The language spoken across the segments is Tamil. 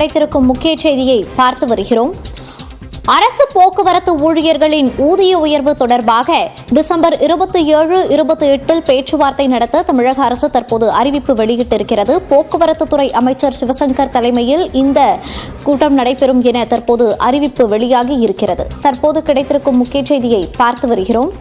கிடைத்திருக்கும் முக்கிய செய்தியை பார்த்து வருகிறோம். அரசு போக்குவரத்து ஊழியர்களின் ஊதிய உயர்வு தொடர்பாக டிசம்பர் 27, 28 பேச்சுவார்த்தை நடத்த தமிழக அரசு தற்போது அறிவிப்பு வெளியிட்டிருக்கிறது. போக்குவரத்துத்துறை அமைச்சர் சிவசங்கர் தலைமையில் இந்த கூட்டம் நடைபெறும் என தற்போது அறிவிப்பு வெளியாகி இருக்கிறது. தற்போது கிடைத்திருக்கும் முக்கிய செய்தியை பார்த்து வருகிறோம்.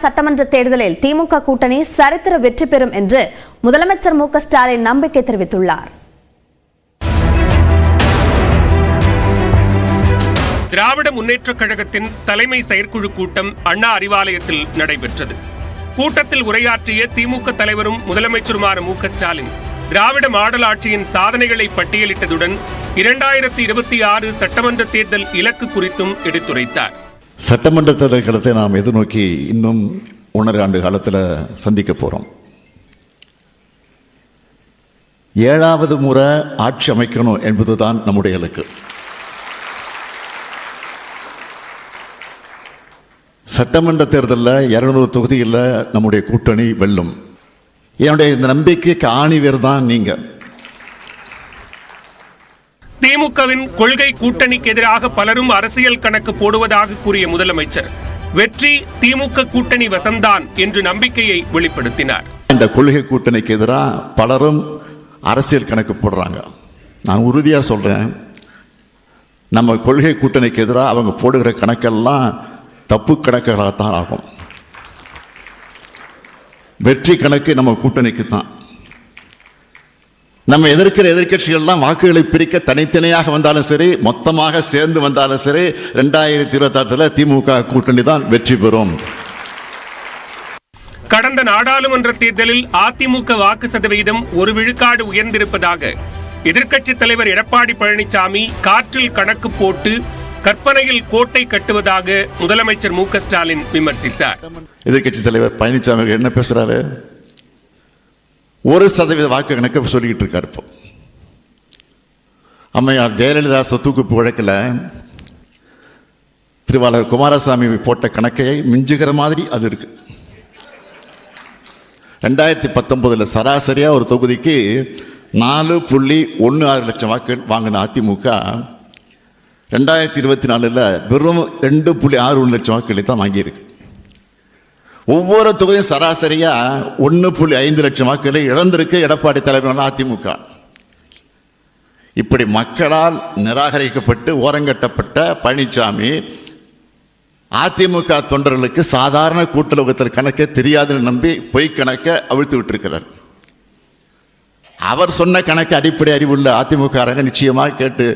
சட்டமன்ற தேர்தலில் திமுக கூட்டணி சரித்திர வெற்றி பெறும் என்று முதலமைச்சர் மு.க. ஸ்டாலின் நம்பிக்கை தெரிவித்துள்ளார். திராவிட முன்னேற்றக் கழகத்தின் தலைமை செயற்குழு கூட்டம் அண்ணா அறிவாலயத்தில் நடைபெற்றது. கூட்டத்தில் உரையாற்றிய திமுக தலைவரும் முதலமைச்சருமான மு.க. ஸ்டாலின் திராவிட மாடல் ஆட்சியின் சாதனைகளை பட்டியலிட்டதுடன் 2026 சட்டமன்ற தேர்தல் இலக்கு குறித்தும் எடுத்துரைத்தார். சட்டமன்ற தேர்தல் காலத்தை நாம் எதிர்நோக்கி இன்னும் 1.5 ஆண்டு காலத்தில் சந்திக்க போகிறோம். 7வது முறை ஆட்சி அமைக்கணும் என்பதுதான் நம்முடைய இலக்கு. சட்டமன்ற தேர்தலில் 200 தொகுதியில் நம்முடைய கூட்டணி வெல்லும். என்னுடைய இந்த நம்பிக்கைக்கு ஆணிவேர் தான் நீங்கள். திமுகவின் கொள்கை கூட்டணிக்கு எதிராக பலரும் அரசியல் கணக்கு போடுவதாக கூறிய முதலமைச்சர் வெற்றி திமுக கூட்டணி வசம்தான் என்று நம்பிக்கையை வெளிப்படுத்தினார். இந்த கொள்கை கூட்டணிக்கு எதிராக பலரும் அரசியல் கணக்கு போடுறாங்க. நான் உறுதியா சொல்றேன், நம்ம கொள்கை கூட்டணிக்கு எதிராக அவங்க போடுகிற கணக்கெல்லாம் தப்பு கணக்குகளாகத்தான் ஆகும். வெற்றி கணக்கு நம்ம கூட்டணிக்கு தான். நம்ம எதிர்க்கிற எதிர்கட்சிகள்லாம் வாக்குகளை பிரிக்க தனித்தனியாக வந்தாலும் சரி, மொத்தமாக சேர்ந்து வந்தாலும் சரி, 2026 திமுக கூட்டணி தான் வெற்றி பெறும். கடந்த நாடாளுமன்ற தேர்தலில் அதிமுக வாக்கு சதவீதம் 1 விழுக்காடு உயர்ந்திருப்பதாக எதிர்க்கட்சித் தலைவர் எடப்பாடி பழனிசாமி காற்றில் கணக்கு போட்டு கற்பனையில் கோட்டை கட்டுவதாக முதலமைச்சர் மு.க. ஸ்டாலின் விமர்சித்தார். எதிர்க்கட்சி தலைவர் பழனிசாமி என்ன பேசுறாரு? 1% வாக்கு கணக்கு சொல்லிக்கிட்டு இருக்காரு. இப்போ அம்மையார் ஜெயலலிதா சொத்துக்குப்பு வழக்கில் திருவாளர் குமாரசாமி போட்ட கணக்கை மிஞ்சுகிற மாதிரி அது இருக்கு. 2019 சராசரியா ஒரு தொகுதிக்கு 4.16 லட்சம் வாக்குகள் வாங்கின அதிமுக 2024 வெறும் 2.61 லட்சம் வாக்குகளை தான் வாங்கியிருக்கு. ஒவ்வொரு தொகுதியும் சராசரியா 1.5 லட்சம் வாக்குகளை இழந்திருக்கு எடப்பாடி தலைவரான அதிமுக. இப்படி மக்களால் நிராகரிக்கப்பட்டு ஓரங்கட்டப்பட்ட பழனிசாமி அதிமுக தொண்டர்களுக்கு சாதாரண கூட்டுறவு கணக்கே தெரியாதுன்னு நம்பி பொய் கணக்கை அவிழ்த்து விட்டிருக்கிறார். அவர் சொன்ன கணக்கு அடிப்படை அறிவுள்ள அதிமுக நிச்சயமாக கேட்டு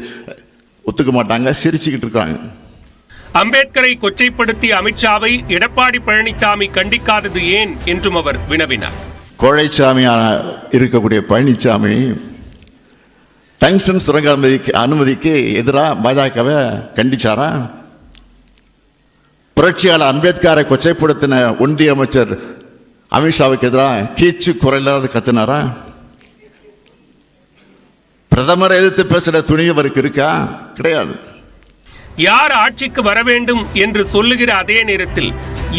ஒத்துக்க மாட்டாங்க, சிரிச்சுக்கிட்டு இருக்காங்க. அம்பேத்கரை கொச்சைப்படுத்திய அமித்ஷாவை எடப்பாடி பழனிசாமி கண்டிக்காதது ஏன் என்றும் அவர் வினவினார். கோழைச்சாமியான இருக்கக்கூடிய பழனிசாமி டங்ஸ்டன் சுரங்க அனுமதிக்கு எதிராக பாஜகவை கண்டிச்சாரா? புரட்சியாளர் அம்பேத்கரை கொச்சைப்படுத்தின ஒன்றிய அமைச்சர் அமித்ஷாவுக்கு எதிராக கீச்சு குரலாவது கத்தினாரா? பிரதமரை எதிர்த்து பேசுற துணியவருக்கு இருக்கா? கிடையாது. யார் ஆட்சிக்கு வர வேண்டும் என்று சொல்லுகிற அதே நேரத்தில்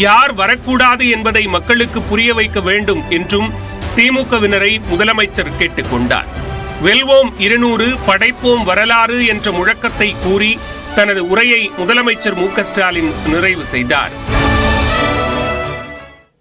யார் வரக்கூடாது என்பதை மக்களுக்கு புரிய வைக்க வேண்டும் என்றும் திமுகவினரை முதலமைச்சர் கேட்டுக்கொண்டார். வெல்வோம் 200 படைப்போம் வரலாறு என்ற முழக்கத்தை கூறி தனது உரையை முதலமைச்சர் மு.க. ஸ்டாலின் நிறைவு செய்தார்.